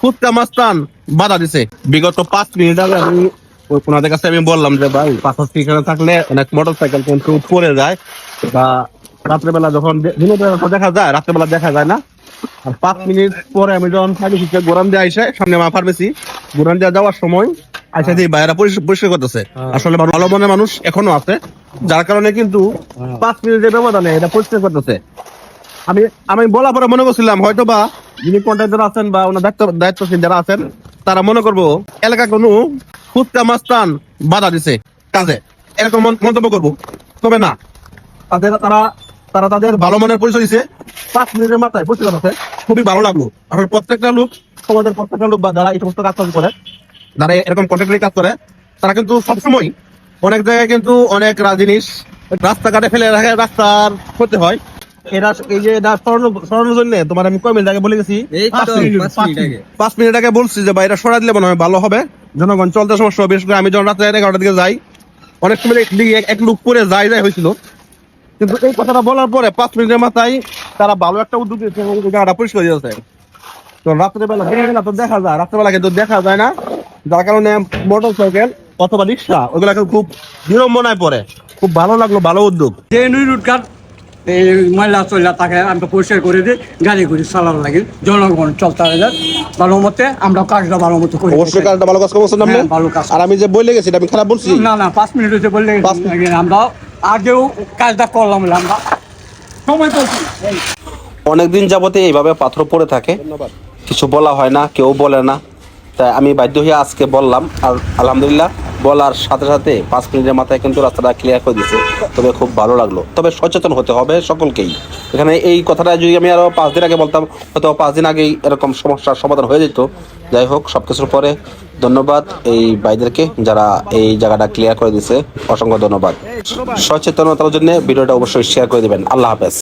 ফুচকা মাস্তান বাধা দিছে। বিগত 5 মিনিট আগে আমি ওনাদের কাছে আমি বললাম যে ভাই পাথর এখানে থাকলে অনেক মোটরসাইকেল কিন্তু পড়ে যায়, বা রাত্রেবেলা যখন দিনের বেলা তো দেখা যায়, রাত্রেবেলা দেখা যায় না। আর 5 মিনিট পরে আমি যখন ফার্মেসিতে গোরান দিয়ে আইসে, সামনে আমার ফার্মেসি, গোরান দিয়ে যাওয়ার সময় আইসা দিয়ে বাইরে পরিষ্কার করতেছে। আসলে ভালো মনের মানুষ এখনো আছে, যার কারণে কিন্তু 5 মিনিটের ব্যবধানে এটা পরিষ্কার করতেছে। আমি আমি বলা পরে মনে করছিলাম হয়তো বা যিনি কন্ট্রাক্টর আছেন বা ওনার দায়িত্বশীল যারা আছেন তারা মনে করবো এলাকা কোনো ফুচকা মাস্তান বাধা দিছে কাজে, এরকম মন্তব্য করবো। তবে না, তাদের তারা তাদের ভালো মনের পরিচয় দিচ্ছে। 5 মিনিটের মাথায় পরিষ্কার আছে, খুবই ভালো লাগলো। আর প্রত্যেকটা লোক, সমাজের প্রত্যেকটা লোক বা যারা এই সমস্ত কাজ করে, যারা এরকম কন্ট্রাক্টরি কাজ করে, তারা কিন্তু সবসময় অনেক জায়গায় কিন্তু অনেক জিনিস রাস্তাঘাটে ফেলে রাখে, রাস্তার ক্ষতি হয়। এরা এই যে এটা সরানোর জন্য তোমার আমি কয় মিনিট আগে বলে গেছি, 5 মিনিট আগে বলছি যে ভাই এটা সরাই দিলে মনে হয় ভালো হবে, জনগণ চলতে সমস্যা হবে। বিশেষ করে আমি যখন রাত্রে 11টার দিকে যাই, অনেক সময় এক লোক পরে যাই হয়েছিল। কিন্তু এই কথাটা বলার পরে 5 মিনিটের মাথায় তারা ভালো একটা উদ্যোগ নিয়েছে এবং জায়গাটা পরিষ্কার দিয়েছে। তো রাত্রেবেলা তো দেখা যায়, রাত্রেবেলা কিন্তু দেখা যায় না, যার কারণে মোটর সাইকেল অথবা রিক্সা ওগুলা খুব বিড়ম্বনায় পড়ে। খুব ভালো লাগলো, ভালো উদ্যোগ। যে রুটঘাট এই ময়লা চল্লা তাকে আমরা পরিষ্কার করে দিই, গাড়ি ঘুরি চালানো লাগে, জনগণ চলতে যায় ভালো মতে, আমরা কাজটা ভালো মতো করি। অবশ্যই কাজটা ভালো কাজ করছেন আপনি। ভালো কাজ। আর আমি যে বলে গেছি আমি খারাপ বলছি না 5 মিনিট হচ্ছে বললে আমরা আগেও কাজটা করলাম, আমরা সময় করছি। অনেকদিন যাবতে এইভাবে পাথর পড়ে থাকে, কিছু বলা হয় না, কেউ বলে না, তাই আমি বাধ্য হয়ে আজকে বললাম। আর আলহামদুলিল্লাহ বলার সাথে সাথে 5 মিনিটের মাথায় কিন্তু রাস্তাটা ক্লিয়ার করে দিচ্ছে। তবে খুব ভালো লাগলো। তবে সচেতন হতে হবে সকলকেই। এখানে এই কথাটা যদি আমি আরো 5 দিন আগে বলতাম, হয়তো 5 দিন আগেই এরকম সমস্যার সমাধান হয়ে যেত। যাই হোক, সবকিছুর পরে ধন্যবাদ এই ভাইদেরকে যারা এই জায়গাটা ক্লিয়ার করে দিছে। অসংখ্য ধন্যবাদ। সচেতনতার জন্য ভিডিওটা অবশ্যই শেয়ার করে দিবেন। আল্লাহ হাফেজ।